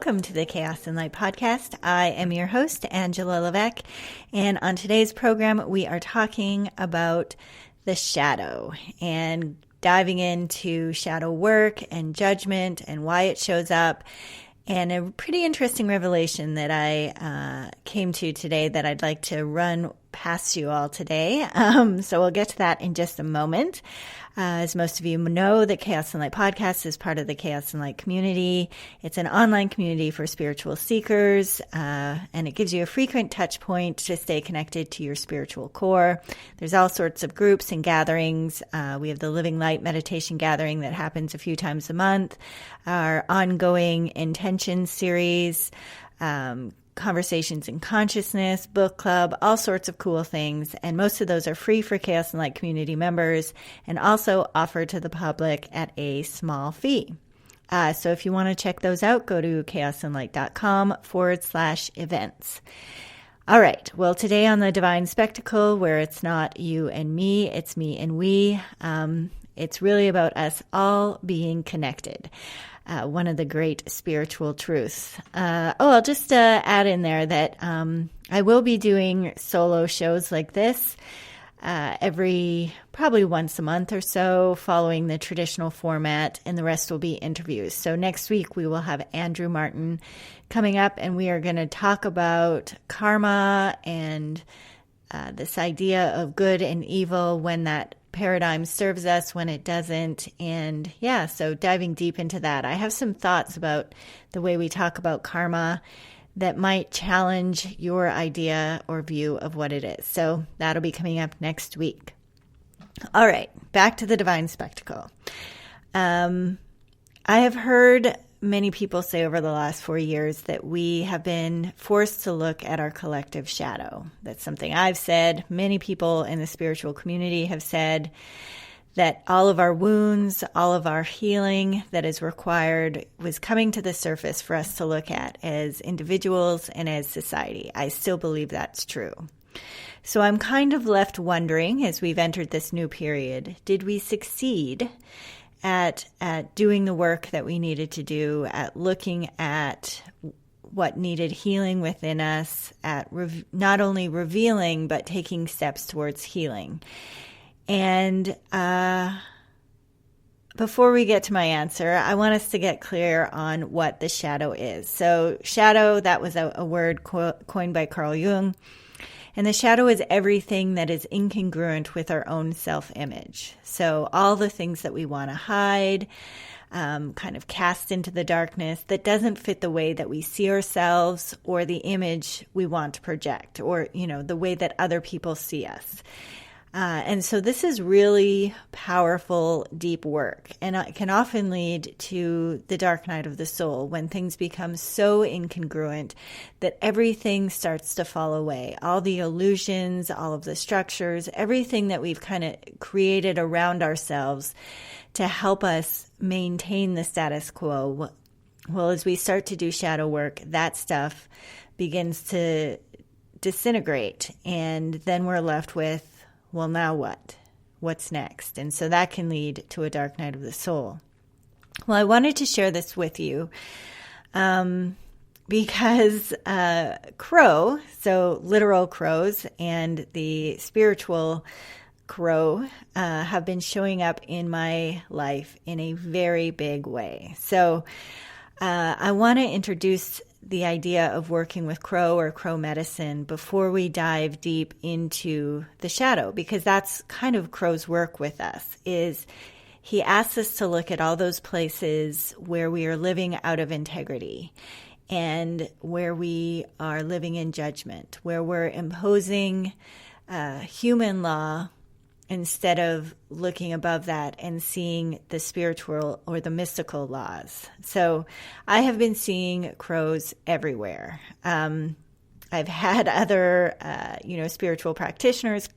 welcome to the Chaos and Light podcast. I am your host, Angela Levesque, and on today's program, we are talking about the shadow and diving into shadow work and judgment and why it shows up, and a pretty interesting revelation that I came to today that I'd like to run past you all today. So we'll get to that in just a moment. As most of you know, the Chaos and Light podcast is part of the Chaos and Light community. It's an online community for spiritual seekers, and it gives you a frequent touch point to stay connected to your spiritual core. There's all sorts of groups and gatherings. We have the Living Light meditation gathering that happens a few times a month, our ongoing intention series, Conversations in Consciousness, book club, all sorts of cool things. And most of those are free for Chaos and Light community members and also offered to the public at a small fee. So if you want to check those out, go to chaosandlight.com/events. All right. Well, today on the Divine Spectacle, where it's not you and me, it's me and we, it's really about us all being connected. One of the great spiritual truths. I'll just add in there that I will be doing solo shows like this probably once a month or so, following the traditional format, and the rest will be interviews. So next week we will have Andrew Martin coming up, and we are going to talk about karma and this idea of good and evil, when that paradigm serves us, when it doesn't. And so diving deep into that, I have some thoughts about the way we talk about karma that might challenge your idea or view of what it is. So that'll be coming up next week. All right, back to the Divine Spectacle. I have heard many people say over the last 4 years that we have been forced to look at our collective shadow. That's something I've said. Many people in the spiritual community have said that all of our wounds, all of our healing that is required was coming to the surface for us to look at as individuals and as society. I still believe that's true. So I'm kind of left wondering, as we've entered this new period, did we succeed at doing the work that we needed to do, at looking at what needed healing within us, at not only revealing, but taking steps towards healing? And before we get to my answer, I want us to get clear on what the shadow is. So shadow, that was a word coined by Carl Jung. And the shadow is everything that is incongruent with our own self-image. So all the things that we want to hide, kind of cast into the darkness, that doesn't fit the way that we see ourselves or the image we want to project, or, the way that other people see us. And so this is really powerful, deep work, and it can often lead to the dark night of the soul, when things become so incongruent that everything starts to fall away. All the illusions, all of the structures, everything that we've kind of created around ourselves to help us maintain the status quo. Well, as we start to do shadow work, that stuff begins to disintegrate, and then we're left with, well, now what? What's next? And so that can lead to a dark night of the soul. Well, I wanted to share this with you because crow, so literal crows, and the spiritual crow have been showing up in my life in a very big way. So I want to introduce the idea of working with crow or crow medicine before we dive deep into the shadow, because that's kind of crow's work with us. Is he asks us to look at all those places where we are living out of integrity, and where we are living in judgment, where we're imposing human law instead of looking above that and seeing the spiritual or the mystical laws. So I have been seeing crows everywhere. I've had other, spiritual practitioners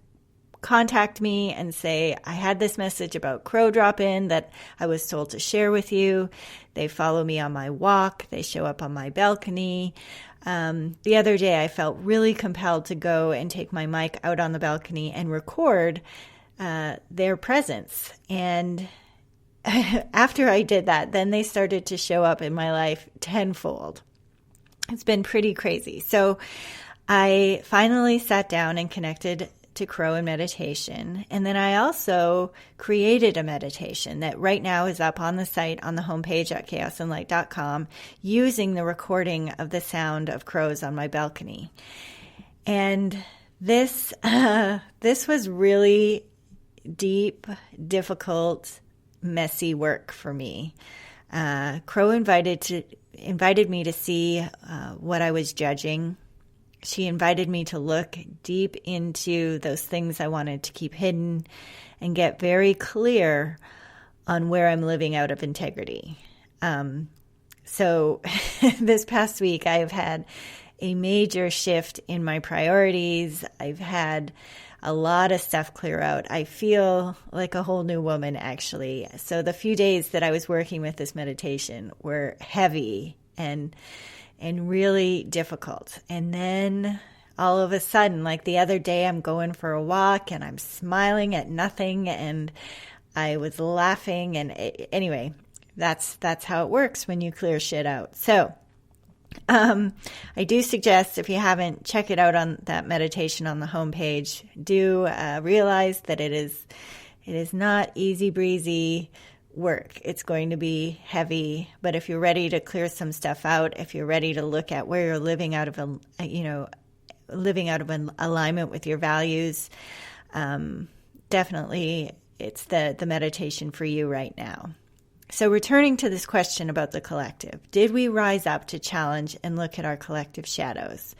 contact me and say, I had this message about crow drop-in that I was told to share with you. They follow me on my walk. They show up on my balcony. The other day, I felt really compelled to go and take my mic out on the balcony and record their presence. And after I did that, then they started to show up in my life tenfold. It's been pretty crazy. So I finally sat down and connected to Crow in meditation. And then I also created a meditation that right now is up on the site on the homepage at chaosandlight.com using the recording of the sound of crows on my balcony. And this was really deep, difficult, messy work for me. Crow invited me to see what I was judging. She invited me to look deep into those things I wanted to keep hidden and get very clear on where I'm living out of integrity. So this past week, I've had a major shift in my priorities. I've had a lot of stuff clear out. I feel like a whole new woman, actually. So the few days that I was working with this meditation were heavy and really difficult. And then all of a sudden, like the other day, I'm going for a walk and I'm smiling at nothing and I was laughing. And anyway, that's how it works when you clear shit out. So I do suggest, if you haven't, check it out on that meditation on the homepage. Do realize that it is not easy breezy work. It's going to be heavy, but if you're ready to clear some stuff out, if you're ready to look at where you're living out of an alignment with your values, definitely it's the meditation for you right now. So returning to this question about the collective, did we rise up to challenge and look at our collective shadows?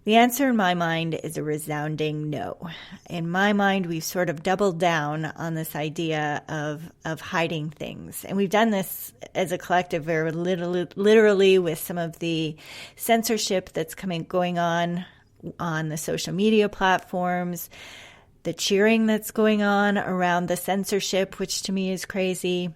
The answer in my mind is a resounding no. In my mind, we've sort of doubled down on this idea of hiding things. And we've done this as a collective very literally with some of the censorship that's going on the social media platforms, the cheering that's going on around the censorship, which to me is crazy.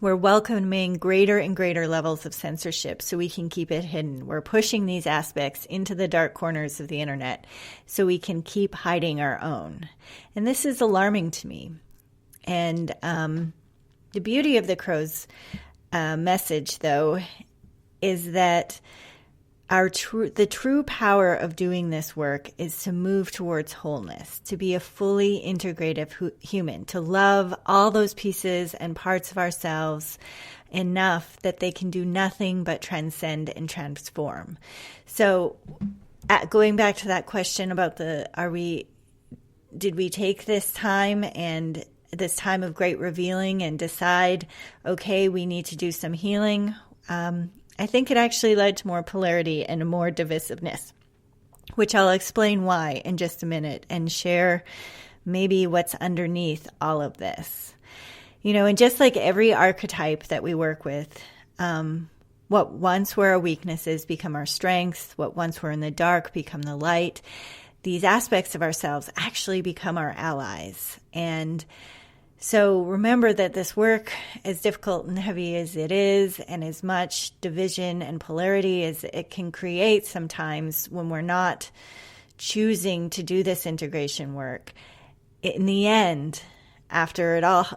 We're welcoming greater and greater levels of censorship so we can keep it hidden. We're pushing these aspects into the dark corners of the internet so we can keep hiding our own. And this is alarming to me. And the beauty of the Crow's message, though, is that the true power of doing this work is to move towards wholeness, to be a fully integrative human, to love all those pieces and parts of ourselves enough that they can do nothing but transcend and transform. So going back to that question about did we take this time and this time of great revealing and decide, okay, we need to do some healing? I think it actually led to more polarity and more divisiveness, which I'll explain why in just a minute and share maybe what's underneath all of this. And just like every archetype that we work with, what once were our weaknesses become our strengths, what once were in the dark become the light. These aspects of ourselves actually become our allies. And so remember that this work, as difficult and heavy as it is, and as much division and polarity as it can create sometimes when we're not choosing to do this integration work, in the end, after it all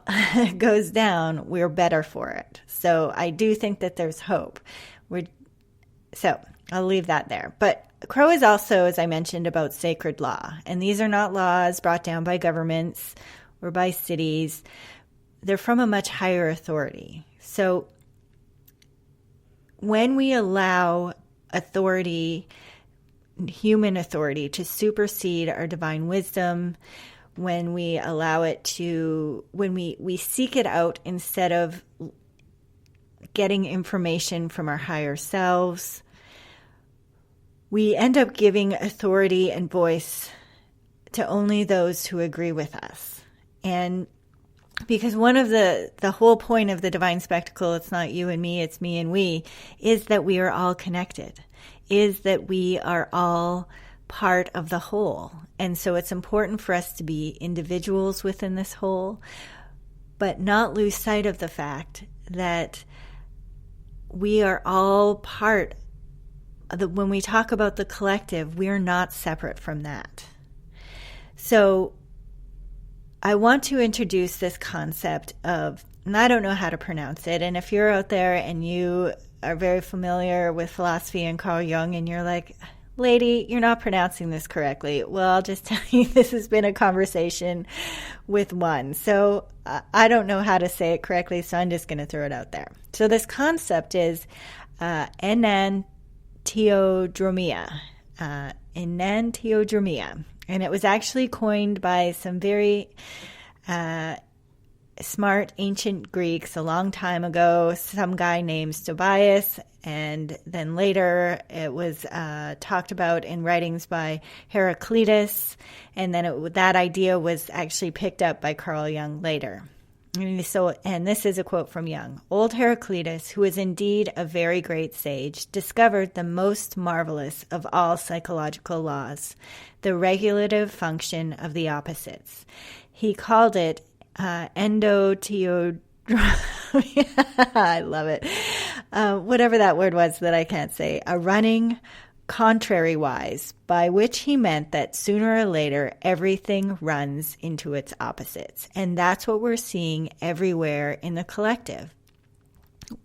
goes down, we're better for it. So I do think that there's hope. So I'll leave that there. But Crow is also, as I mentioned, about sacred law. And these are not laws brought down by governments or by cities. They're from a much higher authority. So when we allow authority, human authority, to supersede our divine wisdom, when we allow it to, when we seek it out instead of getting information from our higher selves, we end up giving authority and voice to only those who agree with us. And because one of the whole point of the divine spectacle, it's not you and me, it's me and we, is that we are all connected, is that we are all part of the whole. And so it's important for us to be individuals within this whole, but not lose sight of the fact that we are all part of when we talk about the collective, we are not separate from that. So I want to introduce this concept of, and I don't know how to pronounce it, and if you're out there and you are very familiar with philosophy and Carl Jung, and you're like, lady, you're not pronouncing this correctly. Well, I'll just tell you, this has been a conversation with one. So I don't know how to say it correctly, so I'm just going to throw it out there. So this concept is enantiodromia. Enantiodromia. And it was actually coined by some very smart ancient Greeks a long time ago, some guy named Tobias, and then later it was talked about in writings by Heraclitus, and then that idea was actually picked up by Carl Jung later. And this is a quote from Jung. Old Heraclitus, who was indeed a very great sage, discovered the most marvelous of all psychological laws, the regulative function of the opposites. He called it enantiodromia. I love it. Whatever that word was that I can't say. A running contrary-wise, by which he meant that sooner or later everything runs into its opposites. And that's what we're seeing everywhere in the collective.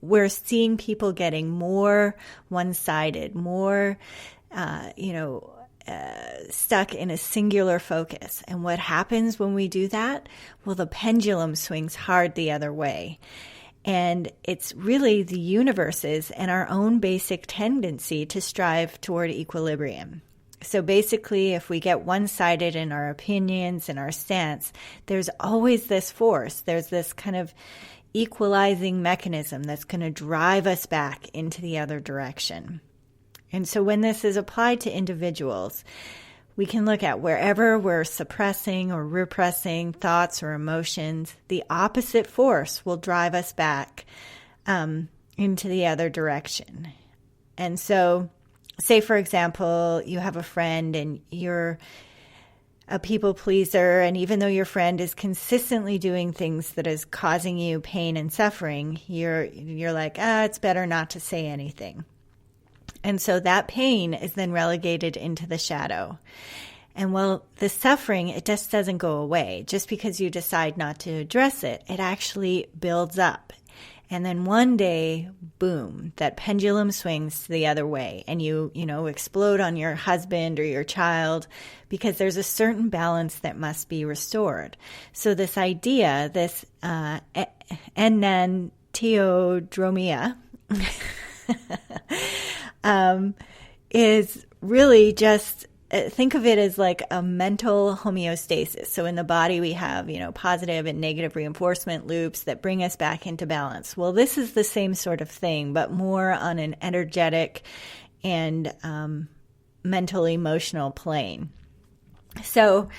We're seeing people getting more one-sided, more, stuck in a singular focus. And what happens when we do that? Well, the pendulum swings hard the other way. And it's really the universe's and our own basic tendency to strive toward equilibrium. So basically, if we get one-sided in our opinions and our stance, there's always this force. There's this kind of equalizing mechanism that's going to drive us back into the other direction. And so when this is applied to individuals, we can look at wherever we're suppressing or repressing thoughts or emotions, the opposite force will drive us back into the other direction. And so, say, for example, you have a friend and you're a people pleaser, and even though your friend is consistently doing things that is causing you pain and suffering, you're like, it's better not to say anything. And so that pain is then relegated into the shadow. And well, the suffering, it just doesn't go away. Just because you decide not to address it, it actually builds up. And then one day, boom, that pendulum swings the other way. And you explode on your husband or your child because there's a certain balance that must be restored. So this idea, this enantiodromia, is really just, think of it as like a mental homeostasis. So in the body we have, positive and negative reinforcement loops that bring us back into balance. Well, this is the same sort of thing, but more on an energetic and mental emotional plane. So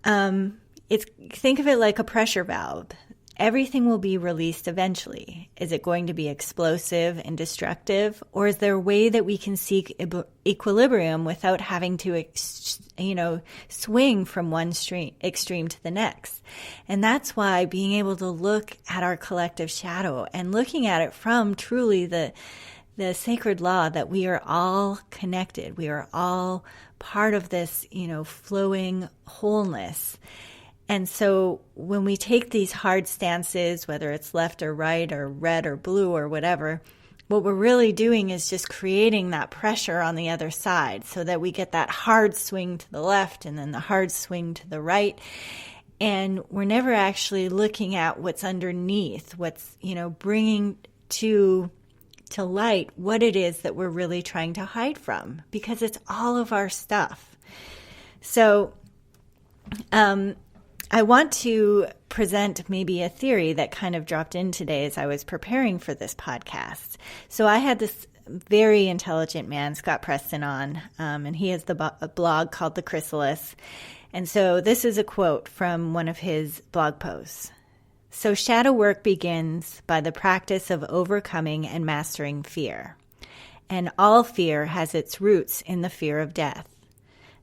think of it like a pressure valve. Everything will be released eventually. Is it going to be explosive and destructive? Or is there a way that we can seek equilibrium without having to, swing from one extreme to the next? And that's why being able to look at our collective shadow and looking at it from truly the sacred law that we are all connected. We are all part of this, flowing wholeness. And so when we take these hard stances, whether it's left or right or red or blue or whatever, what we're really doing is just creating that pressure on the other side so that we get that hard swing to the left and then the hard swing to the right. And we're never actually looking at what's underneath, what's, bringing to light what it is that we're really trying to hide from, because it's all of our stuff. So, I want to present maybe a theory that kind of dropped in today as I was preparing for this podcast. So I had this very intelligent man, Scott Preston, on, and he has a blog called The Chrysalis. And so this is a quote from one of his blog posts. So shadow work begins by the practice of overcoming and mastering fear. And all fear has its roots in the fear of death.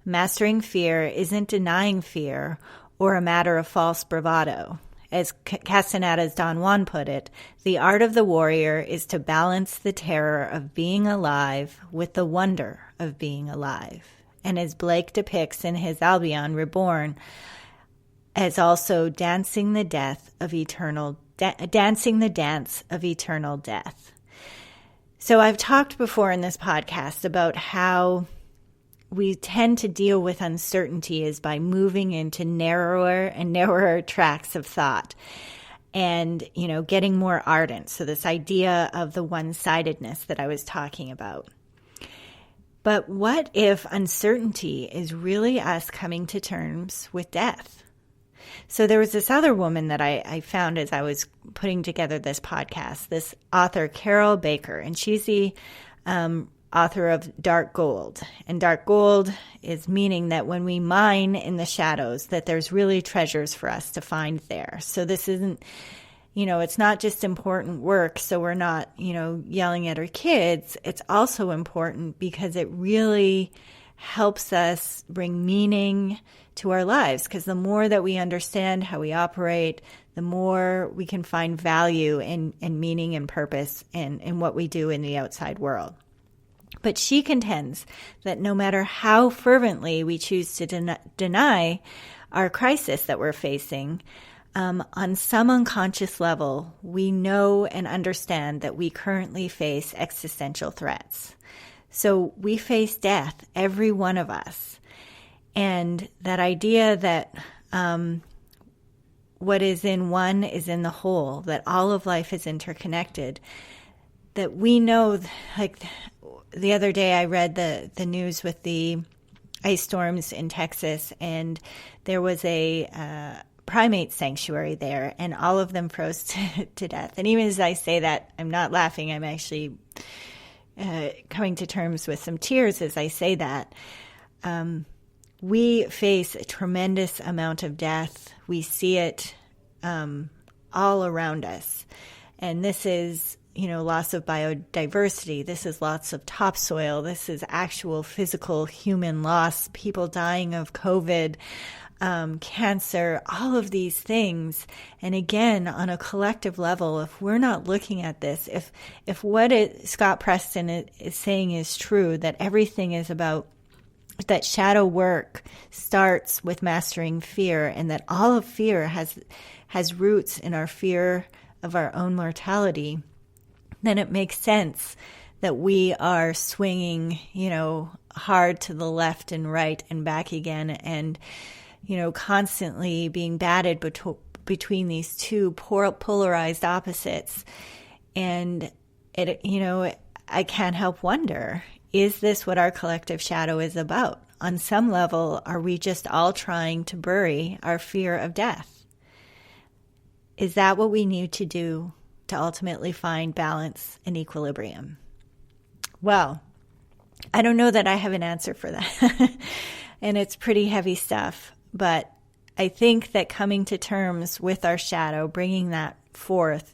Mastering fear isn't denying fear or a matter of false bravado. As Castaneda's Don Juan put it, the art of the warrior is to balance the terror of being alive with the wonder of being alive. And as Blake depicts in his Albion Reborn, as also dancing the dance of eternal death. So I've talked before in this podcast about how we tend to deal with uncertainty is by moving into narrower and narrower tracks of thought and, getting more ardent. So this idea of the one-sidedness that I was talking about. But what if uncertainty is really us coming to terms with death? So there was this other woman that I found as I was putting together this podcast, this author, Carol Baker, and she's the author of Dark Gold. And dark gold is meaning that when we mine in the shadows, that there's really treasures for us to find there. So this isn't, it's not just important work, so we're not, yelling at our kids. It's also important because it really helps us bring meaning to our lives, because the more that we understand how we operate, the more we can find value and meaning and purpose in what we do in the outside world. But she contends that no matter how fervently we choose to deny our crisis that we're facing, on some unconscious level, we know and understand that we currently face existential threats. So we face death, every one of us. And that idea that what is in one is in the whole, that all of life is interconnected, that we know, like the other day I read the news with the ice storms in Texas, and there was a primate sanctuary there, and all of them froze to death. And even as I say that, I'm not laughing, I'm actually coming to terms with some tears as I say that. We face a tremendous amount of death. We see it all around us. And this is, loss of biodiversity. This is lots of topsoil. This is actual physical human loss, people dying of COVID, cancer, all of these things. And again, on a collective level, if we're not looking at this, if what Scott Preston is saying is true, that everything is about that shadow work starts with mastering fear, and that all of fear has roots in our fear of our own mortality, then it makes sense that we are swinging, hard to the left and right and back again, and, constantly being batted between these two polarized opposites. And I can't help wonder, is this what our collective shadow is about? On some level, are we just all trying to bury our fear of death? Is that what we need to do to ultimately find balance and equilibrium? Well, I don't know that I have an answer for that. And it's pretty heavy stuff. But I think that coming to terms with our shadow, bringing that forth,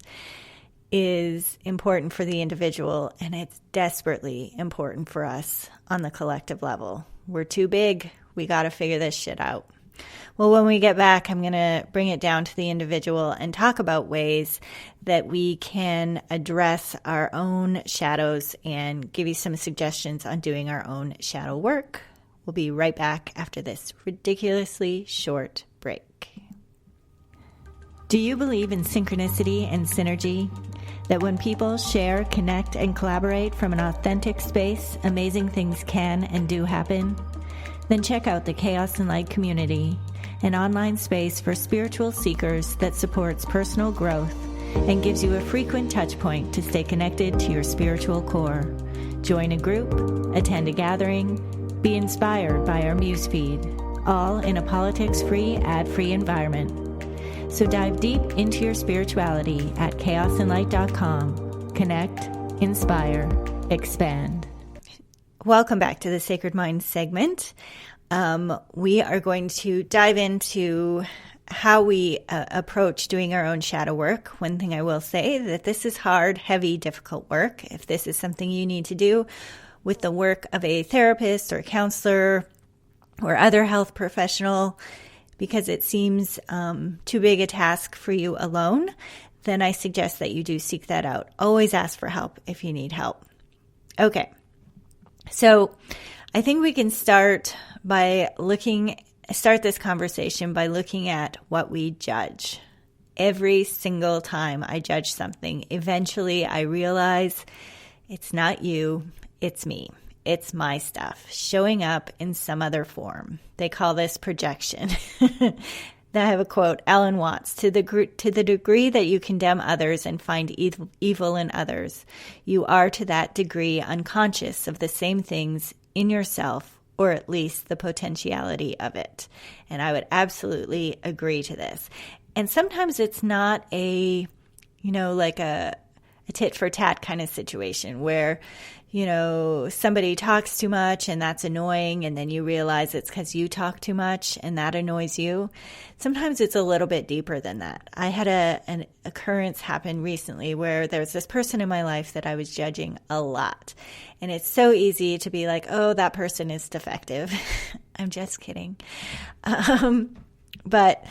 is important for the individual, and it's desperately important for us on the collective level. We're too big. We got to figure this shit out. Well, when we get back, I'm going to bring it down to the individual and talk about ways that we can address our own shadows and give you some suggestions on doing our own shadow work. We'll be right back after this ridiculously short break. Do you believe in synchronicity and synergy? That when people share, connect, and collaborate from an authentic space, amazing things can and do happen? Then check out the Chaos and Light Community, an online space for spiritual seekers that supports personal growth and gives you a frequent touch point to stay connected to your spiritual core. Join a group, attend a gathering, be inspired by our Muse feed, all in a politics-free, ad-free environment. So dive deep into your spirituality at chaosandlight.com. Connect, inspire, expand. Welcome back to the Sacred Mind segment. We are going to dive into how we approach doing our own shadow work. One thing I will say, that this is hard, heavy, difficult work. If this is something you need to do with the work of a therapist or counselor or other health professional, because it seems too big a task for you alone, then I suggest that you do seek that out. Always ask for help if you need help. Okay, so I think we can start this conversation by looking at what we judge. Every single time I judge something, eventually I realize It's not you, it's me. It's my stuff showing up in some other form. They call this projection. Then I have a quote, Alan Watts, to the degree that you condemn others and find evil in others, you are to that degree unconscious of the same things in yourself, or at least the potentiality of it. And I would absolutely agree to this. And sometimes it's not like a tit for tat kind of situation where, somebody talks too much and that's annoying, and then you realize it's because you talk too much and that annoys you. Sometimes it's a little bit deeper than that. I had an occurrence happen recently where there was this person in my life that I was judging a lot. And it's so easy to be like, oh, that person is defective. I'm just kidding. But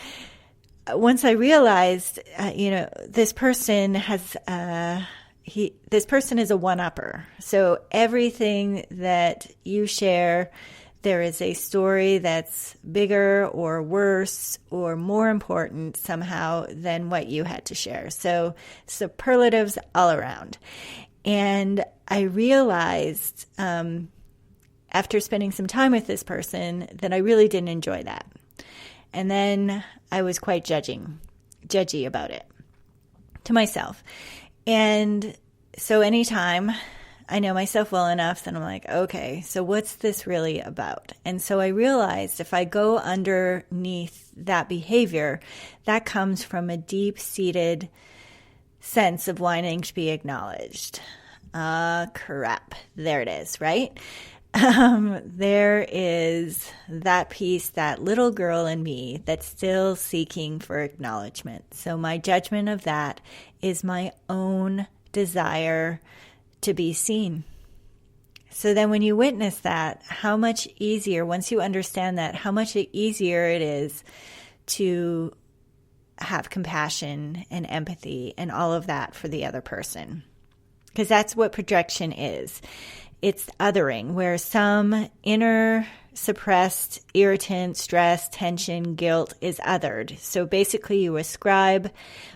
once I realized, this person has... this person is a one-upper. So everything that you share, there is a story that's bigger or worse or more important somehow than what you had to share. So superlatives all around. And I realized after spending some time with this person that I really didn't enjoy that. And then I was quite judgy about it to myself. And so anytime I know myself well enough, then I'm like, okay, so what's this really about? And so I realized if I go underneath that behavior, that comes from a deep-seated sense of wanting to be acknowledged. Crap. There it is, right? There is that piece, that little girl in me that's still seeking for acknowledgement. So my judgment of that is my own desire to be seen. So then when you witness that, how much easier, once you understand that, how much easier it is to have compassion and empathy and all of that for the other person. Because that's what projection is. It's othering, where some inner suppressed irritant, stress, tension, guilt is othered. So basically you ascribe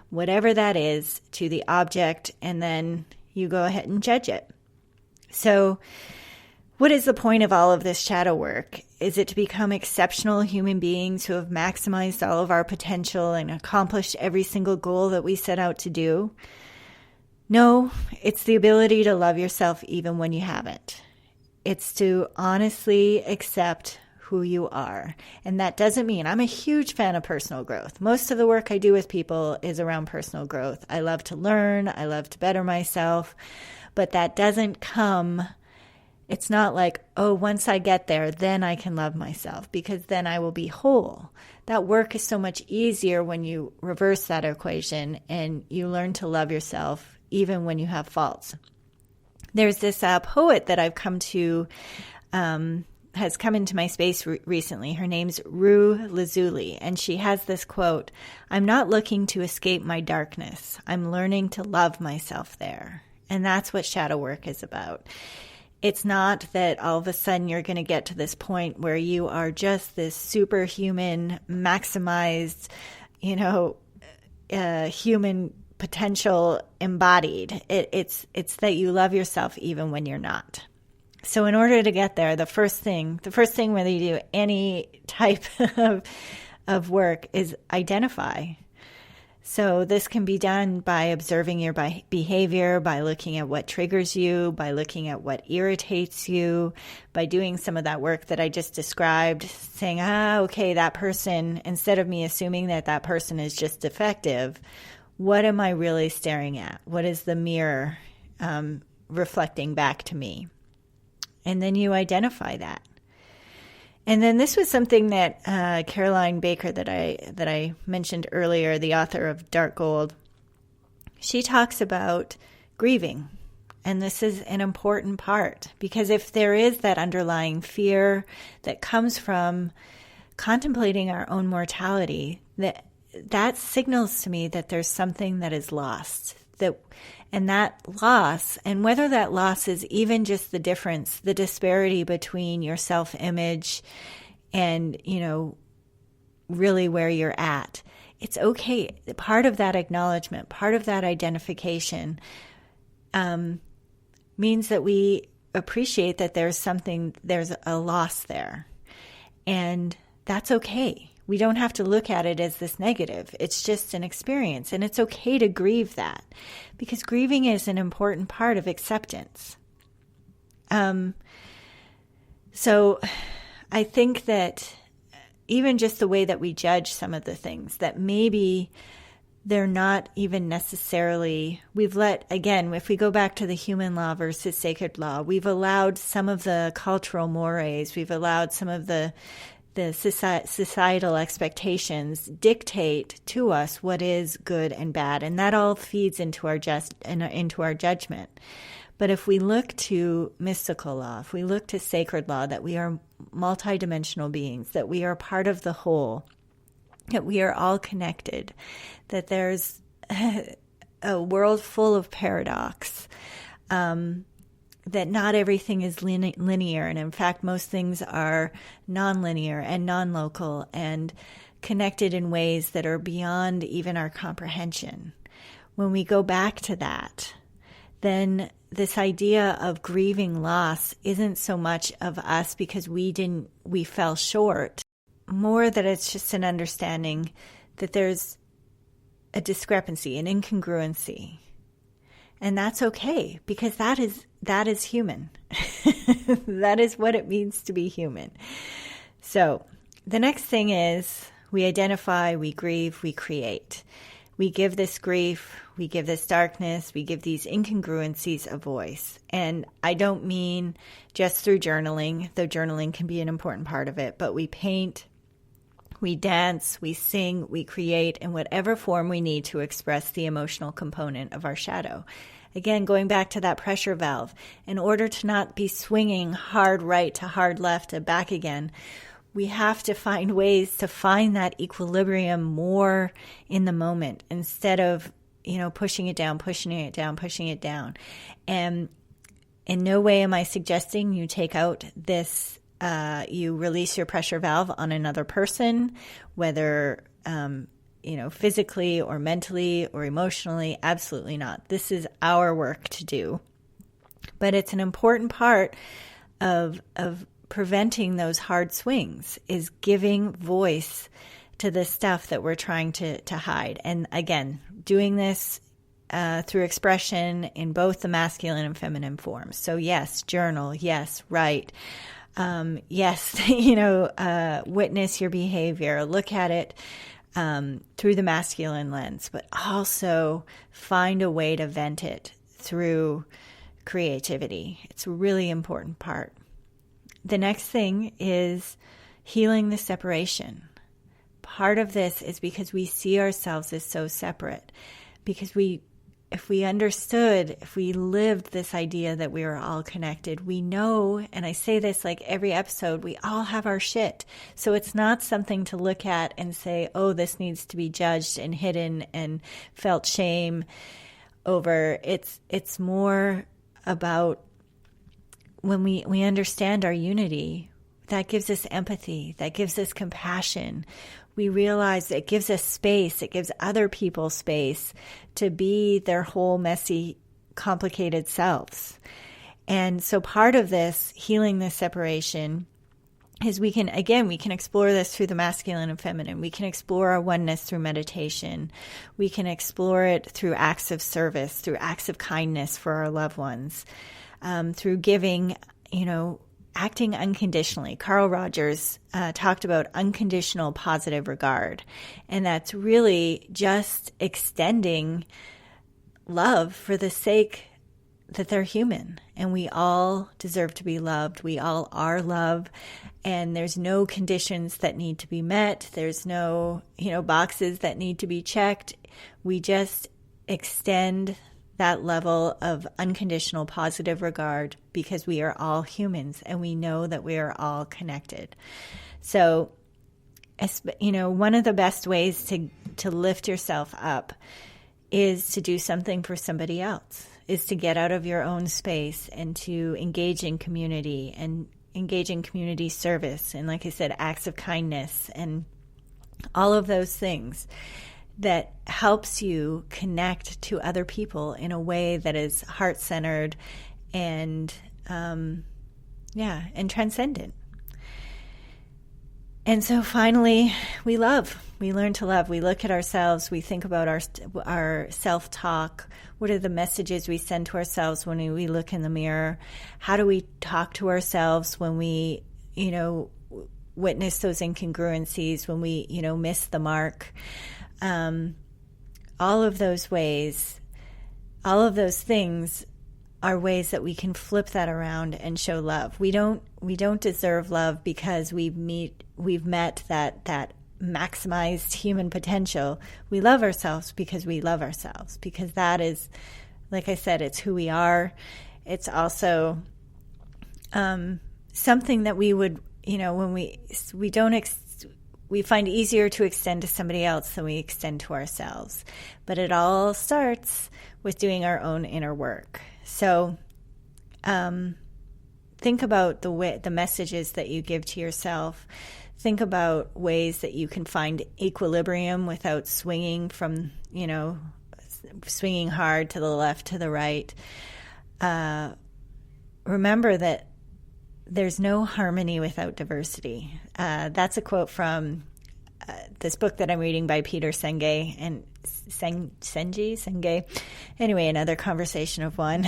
whatever that is to the object, and then you go ahead and judge it. So what is the point of all of this shadow work? Is it to become exceptional human beings who have maximized all of our potential and accomplished every single goal that we set out to do? No, it's the ability to love yourself even when you haven't. It's to honestly accept who you are. And that doesn't mean, I'm a huge fan of personal growth. Most of the work I do with people is around personal growth. I love to learn. I love to better myself. But that doesn't come, it's not like, oh, once I get there, then I can love myself, because then I will be whole. That work is so much easier when you reverse that equation and you learn to love yourself even when you have faults. There's this poet that I've come to, has come into my space recently. Her name's Rue Lazuli, and she has this quote, "I'm not looking to escape my darkness. I'm learning to love myself there." And that's what shadow work is about. It's not that all of a sudden you're going to get to this point where you are just this superhuman, maximized, human potential embodied. It's that you love yourself even when you're not. So in order to get there, the first thing whether you do any type of work is identify. So this can be done by observing your behavior, by looking at what triggers you, by looking at what irritates you, by doing some of that work that I just described, saying, okay, that person, instead of me assuming that person is just defective, what am I really staring at? What is the mirror reflecting back to me? And then you identify that. And then this was something that Carolyn Baker that I mentioned earlier, the author of Dark Gold, she talks about grieving. And this is an important part, because if there is that underlying fear that comes from contemplating our own mortality, that signals to me that there's something that is lost. And that loss, and whether that loss is even just the difference, the disparity between your self-image and, really where you're at, it's okay. Part of that acknowledgement, part of that identification, means that we appreciate that there's a loss there. And that's okay. We don't have to look at it as this negative. It's just an experience. And it's okay to grieve that, because grieving is an important part of acceptance. So I think that even just the way that we judge some of the things, that maybe they're not even necessarily, if we go back to the human law versus sacred law, we've allowed some of the cultural mores, we've allowed some of the societal expectations dictate to us what is good and bad, and that all feeds into our judgment. But if we look to mystical law, if we look to sacred law, that we are multidimensional beings, that we are part of the whole, that we are all connected, that there's a world full of paradox, that not everything is linear, and in fact, most things are nonlinear and non-local and connected in ways that are beyond even our comprehension. When we go back to that, then this idea of grieving loss isn't so much of us because we fell short, more that it's just an understanding that there's a discrepancy, an incongruency. And that's okay, because that is human. That is what it means to be human. So the next thing is we identify, we grieve, we create. We give this grief, we give this darkness, we give these incongruencies a voice. And I don't mean just through journaling, though journaling can be an important part of it, but we paint, we dance, we sing, we create in whatever form we need to express the emotional component of our shadow. Again, going back to that pressure valve, in order to not be swinging hard right to hard left and back again, we have to find ways to find that equilibrium more in the moment instead of, pushing it down. And in no way am I suggesting you take out this, you release your pressure valve on another person, whether, physically or mentally or emotionally. Absolutely not. This is our work to do. But it's an important part of preventing those hard swings, is giving voice to the stuff that we're trying to hide. And again, doing this through expression in both the masculine and feminine forms. So yes, journal, yes, write, yes, witness your behavior, look at it through the masculine lens, but also find a way to vent it through creativity. It's a really important part. The next thing is healing the separation. Part of this is because we see ourselves as so separate, because if we lived this idea that we were all connected, we know, and I say this like every episode, we all have our shit. So it's not something to look at and say, oh, this needs to be judged and hidden and felt shame over. It's more about when we understand our unity, that gives us empathy, that gives us compassion. We realize it gives us space, it gives other people space to be their whole messy, complicated selves. And so part of this, healing this separation, is we can explore this through the masculine and feminine. We can explore our oneness through meditation. We can explore it through acts of service, through acts of kindness for our loved ones. Through giving, acting unconditionally. Carl Rogers talked about unconditional positive regard. And that's really just extending love for the sake that they're human. And we all deserve to be loved. We all are love. And there's no conditions that need to be met. There's no, boxes that need to be checked. We just extend that level of unconditional positive regard because we are all humans and we know that we are all connected. So, one of the best ways to lift yourself up is to do something for somebody else, is to get out of your own space and to engage in community and engage in community service. And like I said, acts of kindness and all of those things that helps you connect to other people in a way that is heart-centered and and transcendent. And so finally, we love. We learn to love. We look at ourselves. We think about our self-talk. What are the messages we send to ourselves when we look in the mirror? How do we talk to ourselves when we, witness those incongruencies, when we, miss the mark? All of those ways, all of those things are ways that we can flip that around and show love. We don't deserve love because we've met that maximized human potential. We love ourselves because we love ourselves, because that is, like I said, it's who we are. It's also something that we would, when we find easier to extend to somebody else than we extend to ourselves. But it all starts with doing our own inner work. So think about the messages that you give to yourself. Think about ways that you can find equilibrium without swinging from, swinging hard to the left, to the right. Remember that there's no harmony without diversity. That's a quote from this book that I'm reading by Peter Senge and Senge. Anyway, another conversation of one.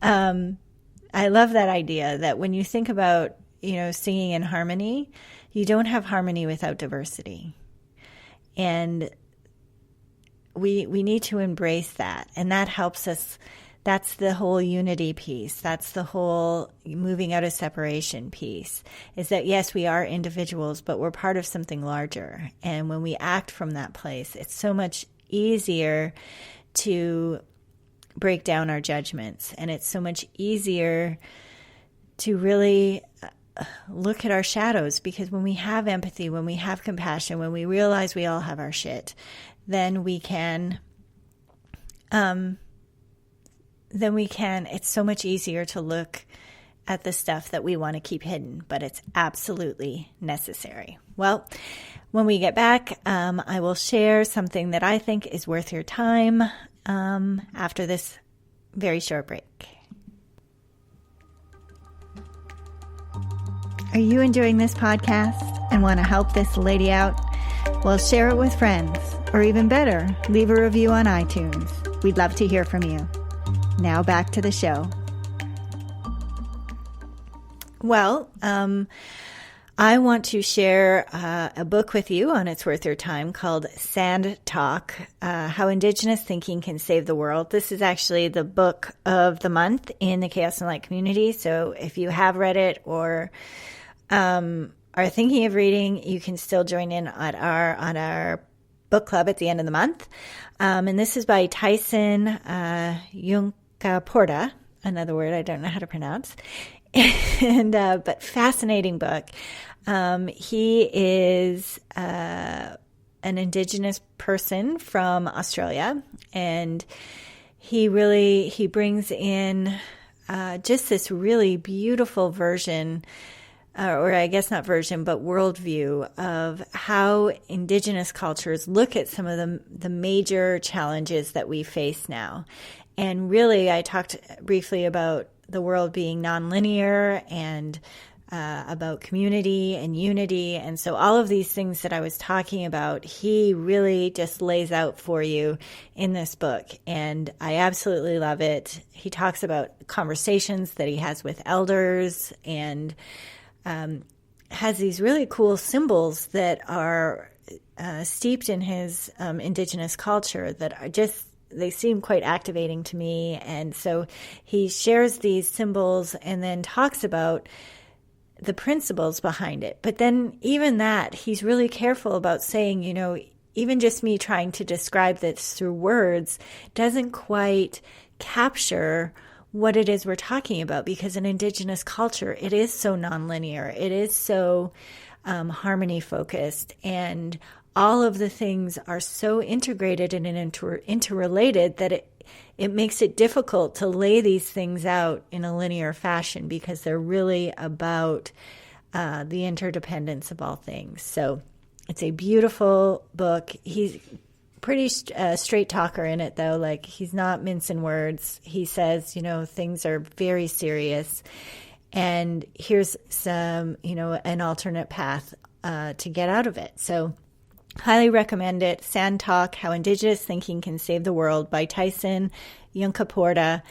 I love that idea that when you think about, singing in harmony, you don't have harmony without diversity. And we need to embrace that. And that helps us. That's the whole unity piece. That's the whole moving out of separation piece, is that, yes, we are individuals, but we're part of something larger. And when we act from that place, it's so much easier to break down our judgments. And it's so much easier to really look at our shadows, because when we have empathy, when we have compassion, when we realize we all have our shit, then we can, it's so much easier to look at the stuff that we want to keep hidden, but it's absolutely necessary. Well, when we get back, I will share something that I think is worth your time after this very short break. Are you enjoying this podcast and want to help this lady out? Well, share it with friends, or even better, leave a review on iTunes. We'd love to hear from you. Now back to the show. Well, I want to share a book with you on It's Worth Your Time called Sand Talk, How Indigenous Thinking Can Save the World. This is actually the book of the month in the Chaos and Light community. So if you have read it or are thinking of reading, you can still join in on our book club at the end of the month. And this is by Tyson Yunkaporta, another word I don't know how to pronounce. And but fascinating book. He is an Indigenous person from Australia, and he brings in just this really beautiful version, or I guess not version, but worldview of how Indigenous cultures look at some of the major challenges that we face now. And really, I talked briefly about the world being nonlinear and about community and unity. And so all of these things that I was talking about, he really just lays out for you in this book. And I absolutely love it. He talks about conversations that he has with elders and has these really cool symbols that are steeped in his Indigenous culture that are just, they seem quite activating to me. And so he shares these symbols and then talks about the principles behind it. But then even that, he's really careful about saying, even just me trying to describe this through words doesn't quite capture what it is we're talking about, because in Indigenous culture, it is so nonlinear. It is so harmony focused, and all of the things are so integrated and interrelated that it makes it difficult to lay these things out in a linear fashion, because they're really about the interdependence of all things. So it's a beautiful book. He pretty straight talker in it, though. Like, he's not mincing words. He says, things are very serious. And here's some, an alternate path to get out of it. So highly recommend it. Sand Talk, How Indigenous Thinking Can Save the World by Tyson Yunkaporta.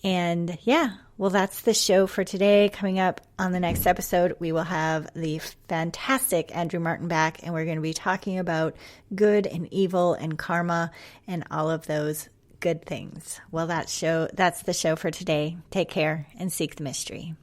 And yeah, well, that's the show for today. Coming up on the next episode, we will have the fantastic Andrew Martin back, and we're going to be talking about good and evil and karma and all of those good things. Well, that's the show for today. Take care and seek the mystery.